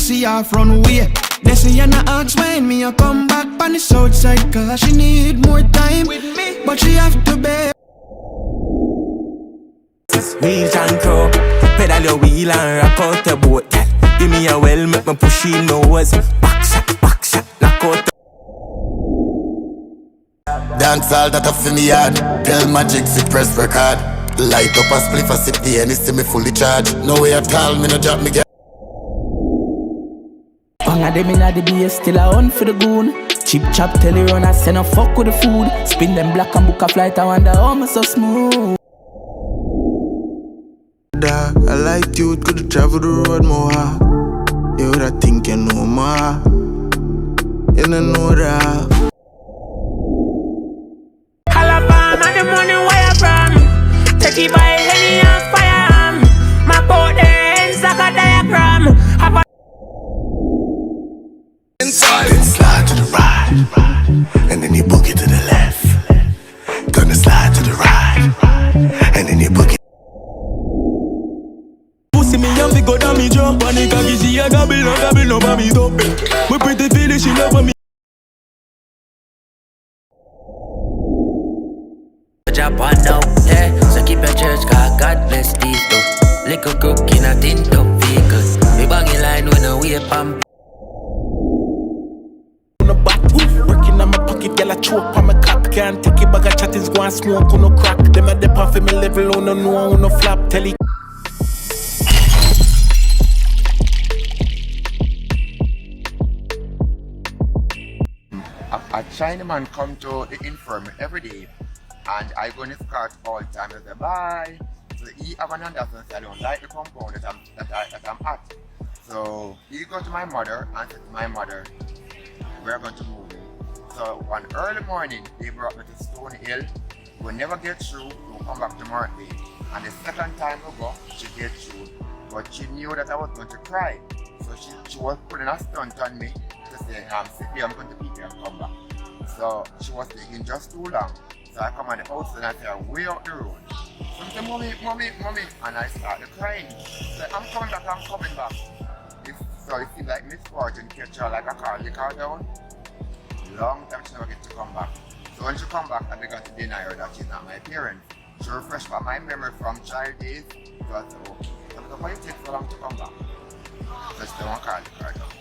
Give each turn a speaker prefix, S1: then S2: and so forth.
S1: see her front way. They say you not ask when me a come back on the south side, cause she need more time with me, but she have to bear.
S2: Wheel and crow, pedal your wheel and rock out the boat. Give me a well, make me push in my hose. Back shot, knock out the
S3: Dancehall that up in the yard. Tell Magic to press record. Light up a spliff a sip the and see me fully charged. No way at all, me no drop me get.
S4: Bang a dem inna the base, still a hunt for the goon. Chip chop tell you run, I send a fuck with the food. Spin them black and book a flight, I wonder how me so smooth.
S5: I like you, could travel the road more. You would have think you know more. You don't know that.
S6: Alabama, the money where you from? Take it by Henny and firearm. My boat there ends like a diagram.
S3: Then slide to the right, and then you book it to the left. Gonna slide to the right, and then you book it.
S2: pussy me and fi go down me jump. Panic a give she a gobble no for me top. My pretty feeling she love me.
S7: Japan now, yeah. So keep your church, God bless these two. Little cook in a tin top vehicle. We bang in line when a way pump.
S4: On the back, working on my pocket, girl I choke on my cock. Can't take it, bag of chattings, go and smoke on no crack. Them at the pan for me level, on no know, on no flap, tell it.
S8: A Chinaman come to the Inferno every day, and I go in his cart all the time. I say bye. So he have an understanding. I don't like the compound that I'm at. So he go to my mother and said to my mother, we're going to move. So one early morning, they brought me to Stone Hill. We never get through. We'll come back to Martley. And the second time we go, she get through. But she knew that I was going to cry. So she was putting a stunt on me to say, sit there, I'm going to pick you and come back. So she was taking just too long. So I come on the outside and I say, way out the road. So I say, mommy. And I started crying. So I'm coming back. So it seemed like misfortune catch her like a car, the car down. Long time she never get to come back. So when she come back, I began to deny her that she's not my parent. She refreshed my memory from child days. So I said, oh, so why it take so long to come back? So she don't want to call the car down.